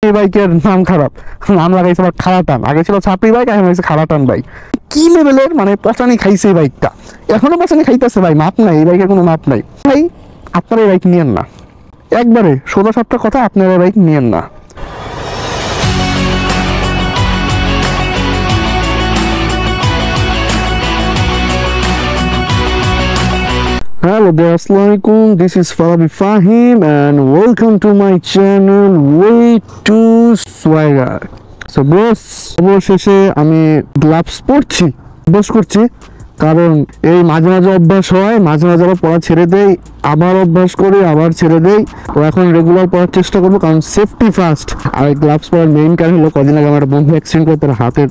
এই বাইকের নাম খারাপ, নাম লাগাইছে আবার খারাটান। আগে ছিল ছাপড়ি বাইক, এখন হয়েছে খারাটান বাইক। কি লেভেলের মানে পচানি খাইছে এই বাইকটা, এখনো পচানি খাইতেছে ভাই, মাপ নাই এই বাইকের, কোনো মাপ নাই ভাই। আপনারা এই বাইক নিয়েন না, একবারে সোজা সাপটা কথা, আপনারা এই বাইক নিয়েন না। Hello there, Assalamualaikum. This is Farabi Fahim and welcome to my channel Way to Swagger. So boss, অবশেষে আমি গ্লাভস পরছি, অভ্যাস করছি, কারণ এই মাঝে মাঝে অভ্যাস হয়, মাঝে মাঝে আবার পড়া ছেড়ে দেই, আবার অভ্যাস করি, আবার ছেড়ে দেই। তো এখন রেগুলার পড়ার চেষ্টা করবো, কারণ সেফটি ফার্স্ট। আর এই গ্লাভস পরার মেইন কারণ হলো, কদিন আগে আমার একটা বন্ধু অ্যাক্সিডেন্ট করে, তার হাতের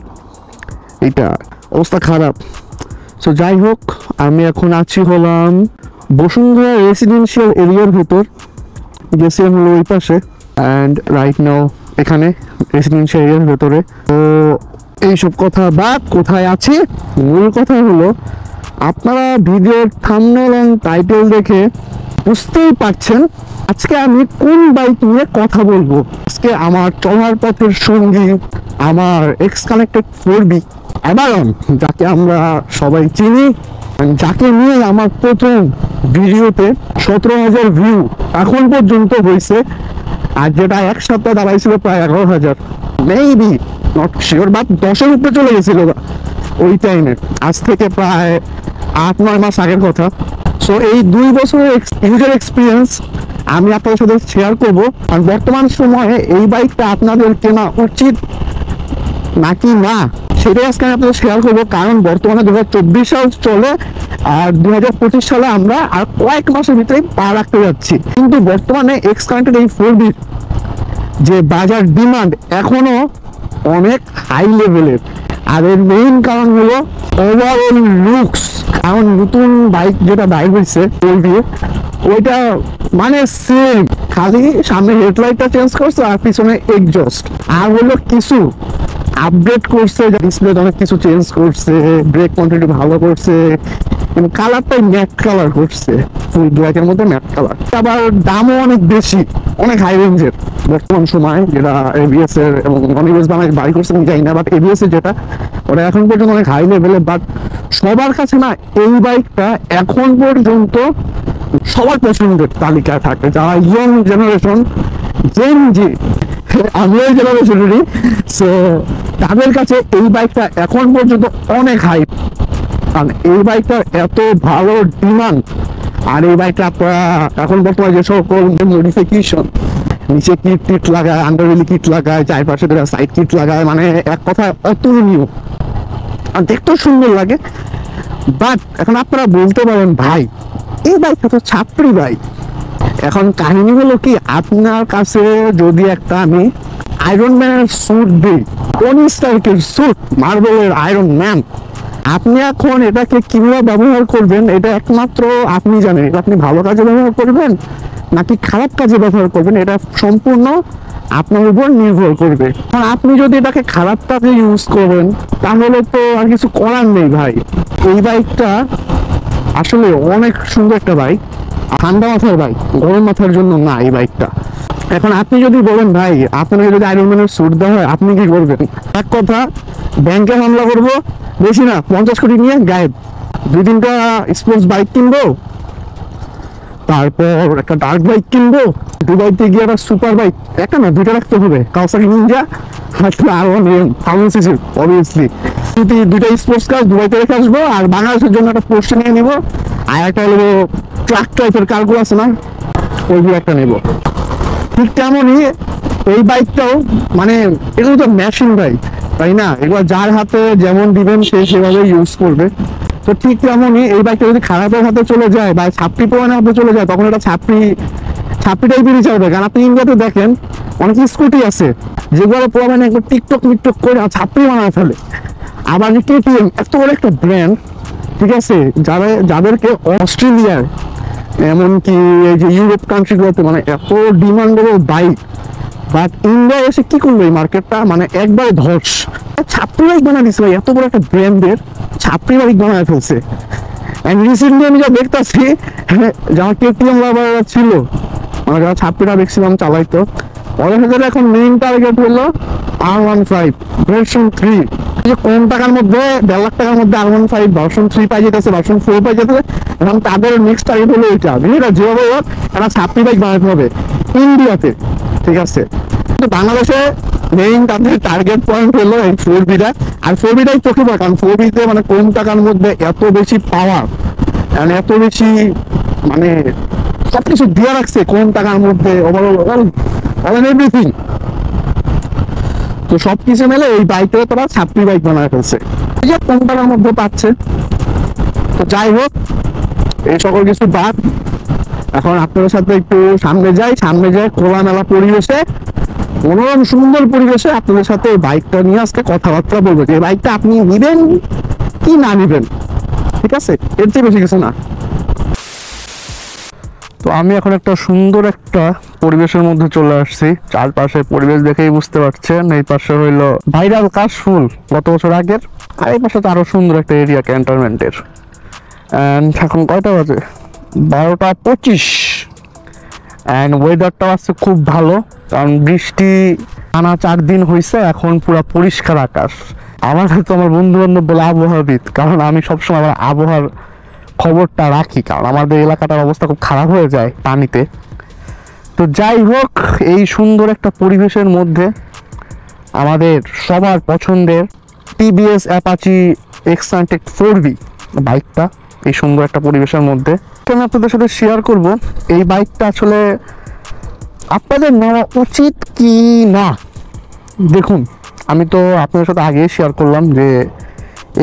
এইটা অবস্থা খারাপ। সো যাই হোক, আমি এখন আছি হলাম বসুন্ধরা রেসিডেন্সিয়াল এরিয়ার ভেতর, গেছিলাম হলো ওই পাশে, অ্যান্ড রাইট নাও এখানে রেসিডেন্সিয়াল এরিয়ার ভেতরে। তো এইসব কথা বাদ, কোথায় আছি, মূল কথা হলো, আপনারা ভিডিওর থাম্বনেল এন্ড টাইটেল দেখে বুঝতেই পারছেন আজকে আমি কোন বাইক নিয়ে কথা বলবো। আজকে আমার চলার পথের সঙ্গী, আমার এক্স কানেক্টেড 4B অ্যাভারন, যাকে আমরা সবাই চিনি, যাকে নিয়ে আমার প্রথম ভিডিওতে 17,000 ভিউ এখন পর্যন্ত হয়েছে, আর যেটা এক সপ্তাহ দাঁড়াইছিল প্রায় 11,000, মেবি নট শিওর, বাট 10-এর উপরে চলে গেছিল ওই টাইমে, আজ থেকে প্রায় 8-9 মাস আগের কথা। সো এই 2 বছরের ইউজার এক্সপিরিয়েন্স আমি আপনাদের সাথে শেয়ার করবো। আর বর্তমান সময়ে এই বাইকটা আপনাদের কেনা উচিত নাকি না, সেটাই আজকে আমি আপনাদের শেয়ার করবো। কারণ বর্তমানে 2024 সাল চলে, আর 2025 সালে আমরা আর কয়েক মাসের ভিতরেই পা রাখতে যাচ্ছি। কিন্তু বর্তমানে এক্স কানেক্টেড এই 4B যে বাজার ডিমান্ড এখনো অনেক হাই লেভেলের, আর এর মেইন কারণ হলো ওভারঅল লুকস। কারণ নতুন বাইক যেটা বাইক হয়েছে 4B, ওইটা মানে সেম, খালি সামনে হেডলাইটটা চেঞ্জ করছে আর পিছনে এক্সজস্ট, আর হলো কিছু আপডেট করছে, ডিসপ্লেতে অনেক কিছু চেঞ্জ করছে, ব্রেক কন্ট্রোল ভালো করছে, কিন্তু কালারটাই ম্যাট কালার করছে, ফুল ব্ল্যাকের মধ্যে ম্যাট কালার। আবার দামও অনেক বেশি, অনেক হাই রেঞ্জের বর্তমান সময়, যেটা এবিএস এর এবং নন এবিএস বানাই বাই করছে আমি জানি না, বাট এবিএস এর যেটা, ওটা এখন পর্যন্ত অনেক হাই লেভেলের। বাট সবার কাছে না এই বাইকটা এখন পর্যন্ত সবার পছন্দের তালিকায় থাকে, যারা ইয়ং জেনারেশন, জেন জি, আমি ওই জেনারেশনেরই। সো তাদের কাছে এই বাইকটা এখন পর্যন্ত অনেক হাইপ, কারণ এই বাইকটার এত ভালো ডিমান্ড। আর এই বাইকটা আপনারা এখন বর্তমানে যে সকল মডিফিকেশন, নিচে কিট টিট লাগায়, আন্ডারউইল কিট লাগায়, চারপাশে সাইড কিট লাগায়, মানে এক কথায় অতুলনীয়, আর দেখতেও সুন্দর লাগে। বাট এখন আপনারা বলতে পারেন, ভাই এই বাইকটা তো ছাপড়ি বাইক। এখন কাহিনী হলো কি, আপনার কাছে যদি একটা আমি আয়রন ম্যানের স্যুট দিই, টনি স্টার্কের স্যুট, মার্বেলের আয়রন ম্যান, আপনি এখন এটাকে কিভাবে ব্যবহার করবেন এটা একমাত্র আপনি জানেন। এটা আপনি ভালো কাজে ব্যবহার করবেন নাকি খারাপ কাজে ব্যবহার করবেন, এটা সম্পূর্ণ আপনার উপর নির্ভর করবে। কারণ আপনি যদি এটাকে খারাপ কাজে ইউজ করেন তাহলে তো আর কিছু করার নেই ভাই। এই বাইকটা আসলে অনেক সুন্দর একটা বাইক, ঠান্ডা মাথার বাইক, গরম মাথার জন্য না এই বাইকটা। এখন আপনি যদি বলেন, ভাই আপনাকে যদি আয়রন ম্যানের স্যুট দেওয়া হয় আপনি কি করবেন? এক কথা, ব্যাংকে হামলা করবো, বেশি না 50 কোটি নিয়ে গায়েব। 2-3টা স্পোর্টস বাইক কিনবো, তারপর একটা ডার্ক বাইক কিনবো, দুবাইতে গিয়ে একটা সুপার বাইক, একটা না 2টা রাখতে হবে, Kawasaki Ninja R1M 1000cc obviously. দুইটা স্পোর্টস কার দুবাইতে রেখে আসবো, আর বাংলাদেশের জন্য একটা পোর্শে নিয়ে নিবো, আর একটা হলো ট্রাক টাইপের কারগুলো আছে না, ওইগুলো একটা নেবো। ঠিক তেমনই এই বাইকটাও, মানে এগুলো তো মেশিন বাইক, তাই না? এগুলো যার হাতে যেমন দিবেন সে সেভাবে ইউজ করবে। তো ঠিক তেমনই এই বাইকটা যদি খারাপের হাতে চলে যায় বা ছাপড়ি পোড়ানোর হাতে চলে যায়, তখন এটা ছাপড়ি টাইপেরই চলবে। কারণ আপনি ইন্ডিয়াতে দেখেন অনেক স্কুটি আছে যেগুলো পোড়াবেন একবার টিকটক মিকটক করে ছাপড়ি বানায় ফেলে। আবার যে কেটিএম এত বড় একটা ব্র্যান্ড, ঠিক আছে, যাদেরকে অস্ট্রেলিয়ার এমনকি এই যে ইউরোপ কান্ট্রিগুলোতে মানে এত ডিমান্ডেবল বাইক, বাট ইন্ডিয়া এসে কি করলো এই মার্কেটটা, মানে একবার ধস, ছাপড়ি বাইক বানায় দিচ্ছে ভাই, এত বড় একটা ব্র্যান্ডের ছাপড়ি বাইক বানায় ফেলছে। এন্ড রিসেন্টলি আমি যা দেখতেছি, যারা কেটিএম লাভাররা ছিল, মানে যারা ছাপড়িটা ম্যাক্সিমাম চালাইতো, ওদের ক্ষেত্রে এখন মেইন টার্গেট হলো R15 ভার্সন 3। যে কম টাকার মধ্যে 1.5 লাখ টাকার মধ্যে R15 ভার্সন 3 পাই যেতেছে, ভার্সন 4 পাই যেতেছে, এবং তাদের নেক্সট টার্গেট হলো এটা, বুঝলি, যেভাবে হোক একটা সাপ্লি বাইক বানাতে হবে ইন্ডিয়াতে, ঠিক আছে। কিন্তু বাংলাদেশে মেইন তাদের টার্গেট পয়েন্ট হলো এই 4B-টা, আর 4B-টাই চোখে পড়ে, কারণ 4B-তে মানে কম টাকার মধ্যে এত বেশি পাওয়ার, এত বেশি মানে সবকিছু দিয়ে রাখছে কম টাকার মধ্যে, ওভারঅল এভরিথিং। তো সবকিছু মেলে এই বাইকটা তারা ছাত্রী বাইক বানায় ফেলছে, এই যে কম টাকার মধ্যে পাচ্ছে। তো যাই হোক, এই সকল কিছু বাদ, এখন আপনাদের সাথে একটু সামনে যাই খোলামেলা পরিবেশে, মনোরম সুন্দর পরিবেশে আপনাদের সাথে বাইকটা নিয়ে আজকে কথাবার্তা বলবো, যে বাইকটা আপনি নিবেন কি না নিবেন, ঠিক আছে, এর চেয়ে বেশি কিছু না। তো আমি এখন একটা সুন্দর একটা পরিবেশের মধ্যে চলে আসছি, চারপাশে পরিবেশ দেখেই বুঝতে পারছেন। এই পাশে হইলো ভাইরাল কাশফুল গত বছর আগের, আর এই পাশে তো আরো সুন্দর একটা এরিয়া ক্যান্টনমেন্টের। অ্যান্ড এখন কয়টা বাজে? 12:25। অ্যান্ড ওয়েদারটাও আছে খুব ভালো, কারণ বৃষ্টি টানা 4 দিন হয়েছে, এখন পুরো পরিষ্কার আকাশ। আমার তো আমার বন্ধু বান্ধব বলে আবহাওয়াবিদ, কারণ আমি সবসময় আমার আবহাওয়ার খবরটা রাখি, কারণ আমাদের এলাকাটার অবস্থা খুব খারাপ হয়ে যায় পানিতে। তো যাই হোক, এই সুন্দর একটা পরিবেশের মধ্যে আমাদের সবার পছন্দের টিভিএস অ্যাপাচি এক্সান্টেক 4B বাইকটা এই সুন্দর একটা পরিবেশের মধ্যে আমি আপনাদের সাথে শেয়ার করব। এই বাইকটা আসলে আপনাদের নেওয়া উচিত কি না। দেখুন, আমি তো আপনাদের সাথে আগেই শেয়ার করলাম যে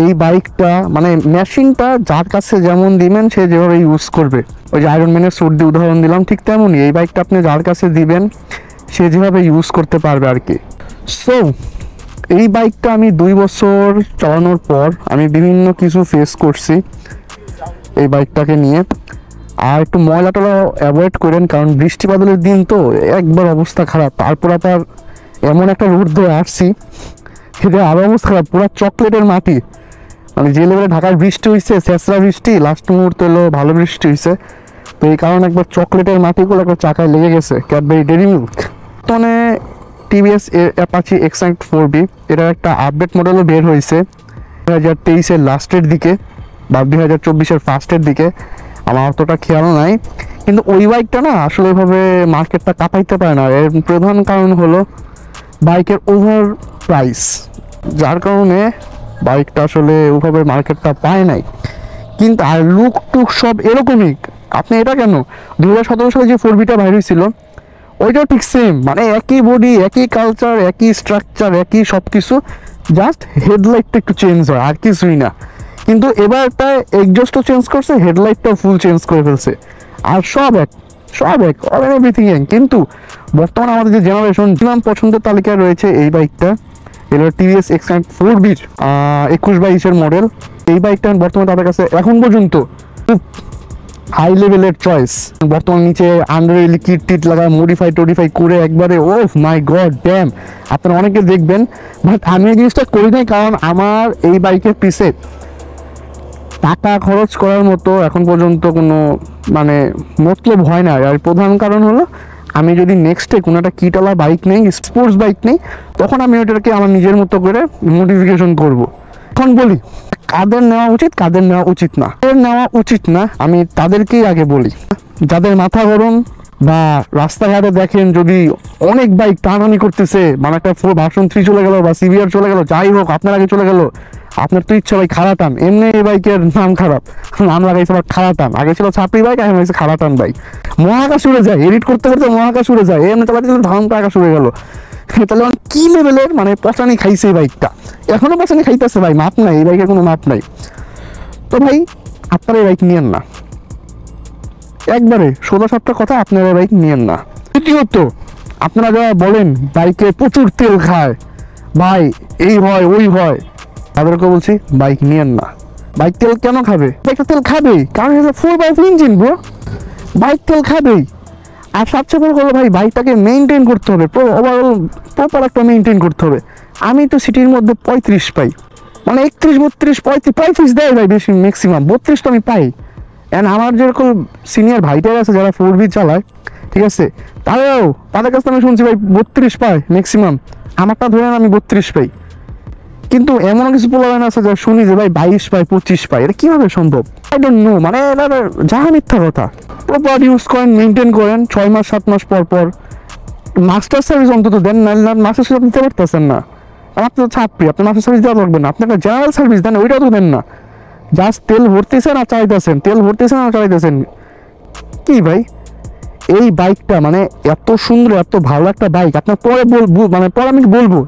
এই বাইকটা মানে মেশিনটা যার কাছে যেমন দিবেন সে যেভাবে ইউজ করবে, ওই যে আয়রন ম্যানের স্যুট দিয়ে উদাহরণ দিলাম, ঠিক তেমনই এই বাইকটা আপনি যার কাছে দিবেন সে যেভাবে ইউজ করতে পারবে আর কি। সো এই বাইকটা আমি 2 বছর চালানোর পর আমি বিভিন্ন কিছু ফেস করছি এই বাইকটাকে নিয়ে। আর একটু ময়লাটা অ্যাভয়েড করেন, কারণ বৃষ্টি বাদলের দিন তো একবার অবস্থা খারাপ। তারপর আবার এমন একটা রোড ধরে আসছি, সেটা আরও অবস্থা খারাপ, পুরো চকলেটের মাটি, মানে যে লেভেলে ঢাকার বৃষ্টি হয়েছে, শেষরা বৃষ্টি, লাস্ট মুহূর্তে হলো ভালো বৃষ্টি হয়েছে। তো এই কারণে একবার চকলেটের মাটিগুলো একটা চাকায় লেগে গেছে, ক্যাডবেরি ডেরি মিল্ক। মানে টিভিএস অ্যাপাচি এক্সান্ট 4B এটার একটা আপডেট মডেলও বের হয়েছে 2023-এর লাস্টের দিকে বা 2024-এর ফার্স্টের দিকে, আমার অতটা খেয়াল নাই। কিন্তু ওই বাইকটা না আসলে এভাবে মার্কেটটা কাঁপাইতে পারে না। এর প্রধান কারণ হলো বাইকের ওভার প্রাইস, যার কারণে বাইকটা আসলে ওভাবে মার্কেটটা পায় নাই। কিন্তু আর লুক টুক সব এরকমই। আপনি এটা কেন 2017 সালে যে 4B-টা বাইর হয়েছিল ওইটাও ঠিক সেম, মানে একই বডি, একই কালচার, একই স্ট্রাকচার, একই সব কিছু, জাস্ট হেডলাইটটা একটু চেঞ্জ হয় আর কিছুই না। কিন্তু এবারটা এক্সজস্টও চেঞ্জ করছে, হেডলাইটটাও ফুল চেঞ্জ করে ফেলছে, আর সব এক অল এভরিথিং এক। কিন্তু বর্তমানে আমাদের যে জেনারেশন পছন্দের তালিকায় রয়েছে এই বাইকটা, এটা টিভিএস এক্সান্ট 4B-র 21-22-এর মডেল। এই বাইকটা বর্তমানে তাদের কাছে এখন পর্যন্ত খুব হাই লেভেলের চয়েস। বর্তমান নিচে আন্ডার লিকুইড টিট লাগায় মডিফাই করে একবারে ও মাই গড ড্যাম, আপনারা অনেকে দেখবেন। বাট আমি এই জিনিসটা করি নাই, কারণ আমার এই বাইকের পিছে টাকা খরচ করার মতো এখন পর্যন্ত কোনো মানে মতলব হয় না। আর প্রধান কারণ হলো আমি যদি নেক্সটে কোনো একটা কিটওয়ালা বাইক নেই, স্পোর্টস বাইক নেই, তখন আমি ওটাকে আমার নিজের মতো করে মডিফিকেশন করব। এখন বলি কাদের নেওয়া উচিত, কাদের নেওয়া উচিত না। নেওয়া উচিত না আমি তাদেরকেই আগে বলি, যাদের মাথা গরম বা রাস্তাঘাটে দেখেন যদি অনেক বাইক টানাটানি করতেছে, মানে একটা ভার্সন 3 চলে গেল বা সিভিআর চলে গেল, যাই হোক আপনার আগে চলে গেল, আপনার তো ইচ্ছা ভাই খারাটান। এমনি এই বাইকের নাম খারাপ, নাম লাগাইছে আবার খারাটান। আগে ছিল ছাপড়ি বাইক, এখন হয়েছে খারাটান বাইক। মহাকাশ উড়ে যায়, এডিট করতে করতে মহাকাশ উড়ে যায়, এমনি চালাতে ধারণটা আকাশ উড়ে গেল। তাহলে কি লেভেলের মানে পচানি খাইছে এই বাইকটা, এখনো পচানি খাইতেছে ভাই, মাপ নাই এই বাইকের, কোনো মাপ নাই। তো ভাই আপনারা এই বাইক নিয়েন না, একবারে সোজা সাপটা কথা, আপনারা বাইক নিয়েন না। দ্বিতীয়ত আপনারা যারা বলেন বাইকে প্রচুর তেল খায়, ভাই এই হয় ওই হয়, তাদেরকে বলছি বাইক নিয়েন না। বাইক তেল কেন খাবে? বাইকটা তেল খাবেই, কারণ 4x ইঞ্জিন ব্রো, বাইক তেল খাবেই। আর সবচেয়ে বড় হলো ভাই বাইকটাকে মেনটেন করতে হবে, ওভারঅল প্রপার একটা মেনটেন করতে হবে। আমি তো সিটির মধ্যে 35 পাই, মানে 31, 32, 35 দেয় ভাই বেশি, ম্যাক্সিমাম 32 তো আমি পাই। অ্যান্ড আমার যেরকম সিনিয়র ভাইটার আছে যারা 4B চালায়, ঠিক আছে, তাদের কাছে আমি শুনছি ভাই 32 পায় ম্যাক্সিমাম, আমারটা ধরে আমি 32 পাই। কিন্তু এমন কিছু পোলাবেন আছে যা শুনি যে ভাই 22 পায় 25 পায়, এটা কিভাবে সম্ভব? আই ডোন্ট নো, মানে এটা যাহা মিথ্যা কথা। প্রপার ইউজ করেন, মেনটেন করেন, 6 মাস 7 মাস পর পর মাস্টার সার্ভিস অন্তত দেন, না মাস্টার সার্ভিস আপনি দিতে পারতেছেন না। আর আপনি তো ছাত্রী, আপনি মাস্টার সার্ভিস দেওয়া লাগবে না, আপনি একটা জেনারেল সার্ভিস দেন, ওইটাও তো দেন না। জাস্ট তেল ভরতেছেন আর চালাইতেছেন, তেল ভরতেছেন আর চালাইতেছেন। কি ভাই, এই বাইকটা মানে এত সুন্দর, এত ভালো একটা বাইক, আপনার পরে বলবো, মানে পরে আমি বলবো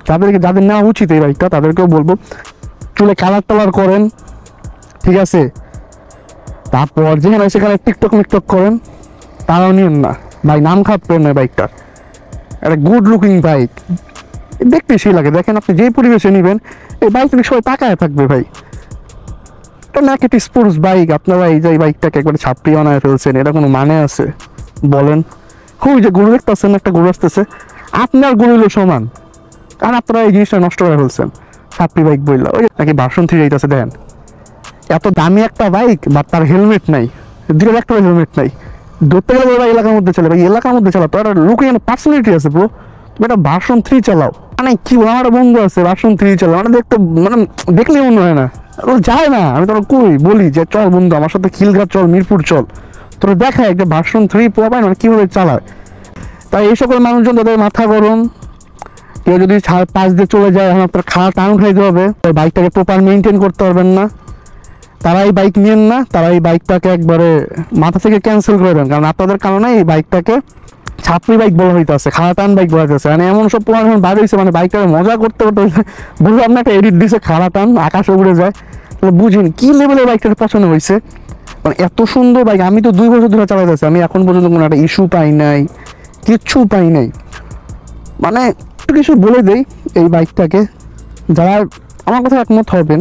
যাদের নেওয়া উচিত এই বাইকটা তাদেরকেও বলবো। চুলে কালার টালার করেন, ঠিক আছে, তারপর যেখানে সেখানে টিকটক মিকটক করেন, তারাও নিন না ভাই, নাম খারাপ করেন না বাইকটা। একটা গুড লুকিং বাইক, দেখতে সেই লাগে। দেখেন আপনি যেই পরিবেশে নেবেন এই বাইক থেকে সবাই তাকায় থাকবে ভাই। এটা নেকেট স্পোর্টস বাইক, আপনারা এই যে বাইকটাকে একবারে ছাপড়ি বানায় ফেলছেন, এটা কোনো মানে আছে বলেন? ওই যে গরু দেখতেছেন, একটা গরু আসতেছে, আপনার গরু হলো সমান, কারণ আপনারা এই জিনিসটা নষ্ট করে ফেলছেন। ছাপড়ি বাইক বললা, ওই নাকি ভার্সন 3 যাইতেছে। দেখেন এত দামি একটা বাইক, বাট তার হেলমেট নাই, দুটো একটা হেলমেট নাই। ধরতে গেলে ভাই এলাকার মধ্যে চলে, ভাই এলাকার মধ্যে চালাও, তো একটা লুকিং পার্সোনালিটি আছে ব্রো। তুমি একটা ভার্সন 3 চালাও, মানে কি বলো, আমার বন্ধু আছে ভার্সন 3 চালাও, মানে দেখতে, মানে দেখলেই মনে হয় না, ও যায় না। আমি তোর কই বলি যে চল বন্ধু আমার সাথে খিলগাঁও চল, মিরপুর চল, তোর দেখায় একটা ভার্সন 3 পোয়াবেন মানে কীভাবে চালায়। তাই এই সকল মানুষজন তাদের মাথা গরম, কেউ যদি পাশ দিয়ে চলে যায় এখন আপনার খাওয়া টান খাইতে হবে, বাইকটাকে প্রপার মেনটেন করতে পারবেন না, তারা এই বাইক নিয়েন না, তারা এই বাইকটাকে একবারে মাথা থেকে ক্যান্সেল করে দেন। কারণ আপনাদের কারণে এই বাইকটাকে ছাপড়ি বাইক বলা হইতেছে, খাওয়া টান বাইক বলা হইতেছে। মানে এমন সব পুরান এখন বার হয়েছে, মানে বাইকটাকে মজা করতে করতে বলবো আপনার একটা এডিট দিছে খাওয়া টান আকাশে উড়ে যায়, তাহলে বুঝেন কি লেভেলের বাইকটার পছন্দ হয়েছে। মানে এত সুন্দর বাইক, আমি তো 2 বছর ধরে চালাইতেছি, আমি এখন পর্যন্ত কোনো একটা ইস্যু পাই নাই, কিচ্ছু পাই নাই। মানে একটু কিছু বলে দেই এই বাইকটাকে, যারা আমার কথা একমত হবেন।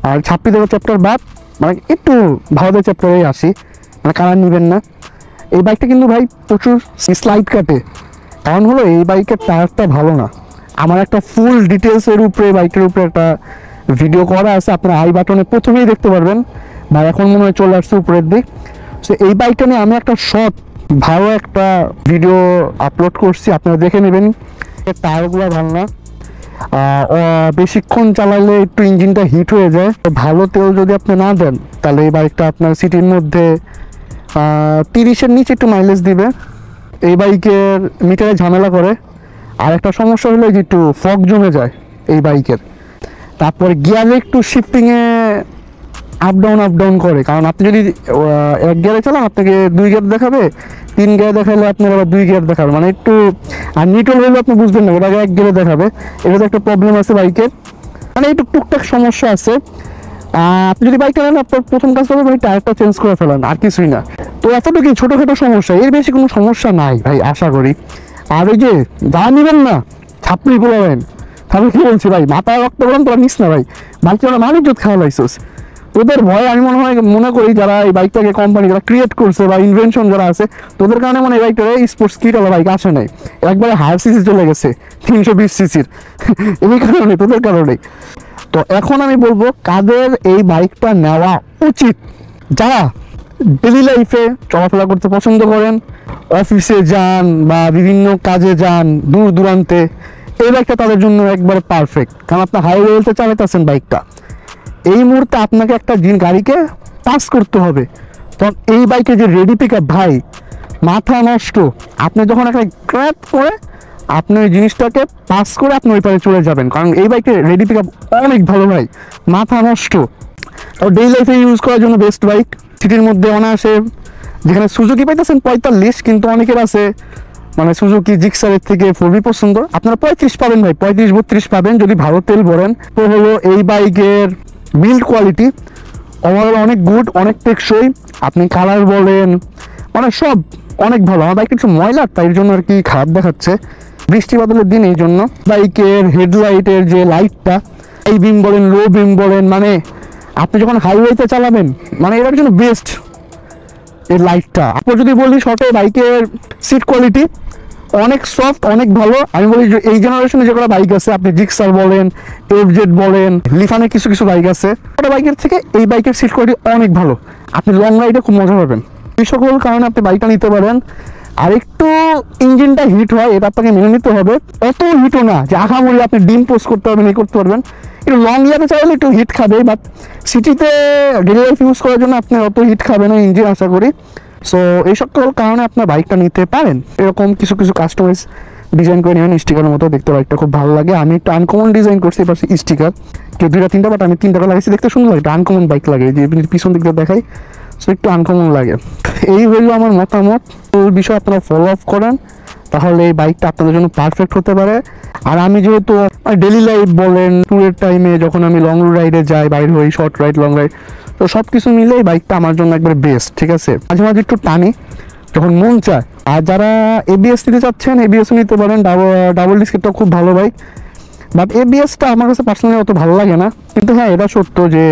আর 26 চ্যাপ্টার বাদ, মানে একটু ভারতের চ্যাপ্টারে আসি, মানে কালার নেবেন না। এই বাইকটা কিন্তু ভাই প্রচুর স্লাইড কাটে, কারণ হলো এই বাইকের টায়ারটা ভালো না। আমার একটা ফুল ডিটেলসের উপরে বাইকের উপরে একটা ভিডিও করা আছে, আপনারা আই বাটনে প্রথমেই দেখতে পারবেন, বা এখন মনে হয় চলে আসছে উপরের দিক। সো এই বাইকটা নিয়ে আমি একটা শর্ট ভালো একটা ভিডিও আপলোড করছি, আপনারা দেখে নেবেন। এর টায়ারগুলো ভালো না, বেশিক্ষণ চালালে একটু ইঞ্জিনটা হিট হয়ে যায়। ভালো তেল যদি আপনি না দেন তাহলে এই বাইকটা আপনার সিটির মধ্যে 30-এর নিচে একটু মাইলেজ দিবে। এই বাইকের মিটারে ঝামেলা করে। আর একটা সমস্যা হলো যে একটু ফগ জমে যায় এই বাইকের। তারপর গিয়ারে একটু শিফটিংয়ে আপ ডাউন করে, কারণ আপনি যদি 1 গিয়ারে চালান আপনাকে 2 গিয়ার দেখাবে, 3 গিয়ার দেখালে আপনার আবার 2 গিয়ার দেখাবে, মানে একটু। আর নিউট্রাল হলে আপনি বুঝবেন না, ওটাকে 1 গিয়ারে দেখাবে। এটা তো একটা প্রবলেম আছে বাইকের, মানে একটু টুকটাক সমস্যা আছে। আপনি যদি বাইকটা নেন আপনার প্রথম কাজ হবে ভাই টায়ারটা চেঞ্জ করে ফেলেন, আর কিছুই না। তো এতটুকু ছোটোখাটো সমস্যা, এর বেশি কোনো সমস্যা নাই ভাই আশা করি। আর ওই যে যা নেবেন না ছাপড়ি বলবেন, তাহলে কি বলছি ভাই, মাথায় রক্ত বলেন তোরা নিস না ভাই, বাইকটা ওরা মানুষ যদি খাওয়া লাইসোস। তোদের ভয় আমি মনে করি যারা এই বাইকটাকে কোম্পানি যারা ক্রিয়েট করছে বা ইনভেনশন যারা আছে, তোদের কারণে মানে এই বাইকটা স্পোর্টস কিট ওলা বাইক আসে নাই, একবারে হায়ার সিসি চলে গেছে 320 সিসির এই কারণে, তোদের কারণেই। তো এখন আমি বলবো কাদের এই বাইকটা নেওয়া উচিত, যারা ডেলি লাইফে চলাফেরা করতে পছন্দ করেন, অফিসে যান বা বিভিন্ন কাজে যান দূর দূরান্তে, এই বাইকটা তাদের জন্য একবারে পারফেক্ট। কারণ আপনার হাইওয়েতে চালাতেছেন বাইকটা, এই মুহূর্তে আপনাকে একটা গাড়িকে পাস করতে হবে, তখন এই বাইকে যে রেডি পিক আপ ভাই মাথা নষ্ট। আপনি যখন একটা ক্র্যাপ করে আপনি ওই জিনিসটাকে পাস করে আপনি ওই পারে চলে যাবেন, কারণ এই বাইকের রেডি পিক আপ অনেক ভালো ভাই, মাথা নষ্ট। আর ডেইলি লাইফে ইউজ করার জন্য বেস্ট বাইক, সিটির মধ্যে অনায়াসে। যেখানে সুজুকি পাইতেছেন 45, কিন্তু অনেকের আছে মানে সুজুকি জিক্সারের থেকে 4V পছন্দ, আপনারা 35 পাবেন ভাই, 35-32 পাবেন যদি ভালো তেল ভরেন। তো হলো এই বাইকের বিল্ড কোয়ালিটি ওভারঅল অনেক গুড, অনেক টেকসই। আপনি কালার বলেন মানে সব অনেক ভালো। আমার বাইকটা একটু ময়লা, তাই জন্য আর কি খারাপ দেখাচ্ছে বৃষ্টি বাদলের দিন। এই জন্য বাইকের হেডলাইটের যে লাইটটা, হাই বিম বলেন লো বিম বলেন, মানে আপনি যখন হাইওয়েতে চালাবেন মানে এটার জন্য বেস্ট এর লাইটটা। আপনার যদি বলি শর্টে বাইকের সিট কোয়ালিটি অনেক সফট, অনেক ভালো। আমি বলি যে এই জেনারেশনে যেগুলো বাইক আছে, আপনি জিক্সার বলেন, এফজেড বলেন, লিফানের কিছু কিছু বাইক আছে, ওটা বাইকের থেকে এই বাইকের সিট কোয়ালিটি অনেক ভালো। আপনি লং রাইডে খুব মজা পাবেন। এই সকল কারণে আপনি বাইকটা নিতে পারেন। আর একটু ইঞ্জিনটা হিট হয়, এটা আপনাকে মেনে নিতে হবে। অত হিটও না যে আহামরি আপনি ডিম পোস্ট করতে পারবেন, এই করতে পারবেন। একটু লং ইয়ারে চাইলে একটু হিট খাবে, বাট সিটিতে ডেলি লাইফ ইউজ করার জন্য আপনি অত হিট খাবে না ইঞ্জিন, আশা করি। সো এই সকল কারণে আপনার বাইকটা নিতে পারেন। এরকম কিছু কিছু কাস্টমাইজ ডিজাইন করে নেবেন, স্টিকারের মতো দেখতে বাইকটা খুব ভালো লাগে। আমি একটু আনকমন ডিজাইন করছি পাশে স্টিকার, কেউ 2-3টা, বাট আমি 3টা লাগাইছি, দেখতে সুন্দর লাগে, আনকমন বাইক লাগে, যে পিছন দিক দিয়ে দেখাই, সো একটু আনকমন লাগে। এই হইল আমার মতামত। ওই বিষয় আপনারা ফলো আপ করেন, তাহলে এই বাইকটা আপনাদের জন্য পারফেক্ট হতে পারে। আর আমি যেহেতু ডেলি লাইফ বলেন, ট্যুরের টাইমে যখন আমি লং রাইডে যাই, বাইরে হই, শর্ট রাইড, লং রাইড, তো সব কিছু মিলে এই বাইকটা আমার জন্য একবারে বেস্ট, ঠিক আছে। মাঝে মাঝে একটু টানি যখন মন চায়। আর যারা এবিএস নিতে চাচ্ছেন, এবিএস নিতে পারেন, ডাবল ডিস্কেরটাও খুব ভালো বাইক, বাট এবিএসটা আমার কাছে পার্সোনালি অত ভালো লাগে না। কিন্তু হ্যাঁ, এটা সত্য যে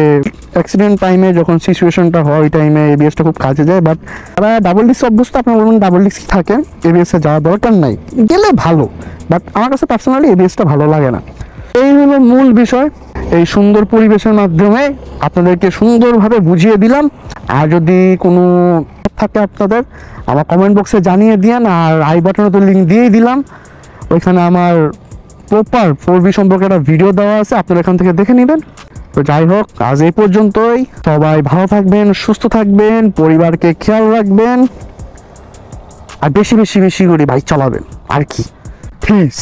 অ্যাক্সিডেন্ট টাইমে যখন সিচুয়েশনটা হয়, ওই টাইমে এবিএসটা খুব কাজে যায়। বাট তারা ডাবল ডিস্ক অভ্যস্ত, আপনার বলবেন ডাবল ডিস্ক থাকে, এবিএসে যাওয়ার দরকার নাই, গেলে ভালো, বাট আমার কাছে পার্সোনালি এবিএসটা ভালো লাগে না। এই হলো মূল বিষয়। এই সুন্দর পরিবেশের মাধ্যমে আপনাদেরকে সুন্দরভাবে বুঝিয়ে দিলাম। আর যদি কোনো থাকে আপনাদের, আমার কমেন্ট বক্সে জানিয়ে দিন। আর আই বাটনে তো লিঙ্ক দিয়েই দিলাম, ওইখানে আমার প্রপার 4V সম্পর্কে একটা ভিডিও দেওয়া আছে, আপনারা এখান থেকে দেখে নেবেন। তো যাই হোক, আজ এই পর্যন্তই। সবাই ভালো থাকবেন, সুস্থ থাকবেন, পরিবারকে খেয়াল রাখবেন, আর বেশি বেশি বেশি করে বাইক চালাবেন আর কি। প্লিজ।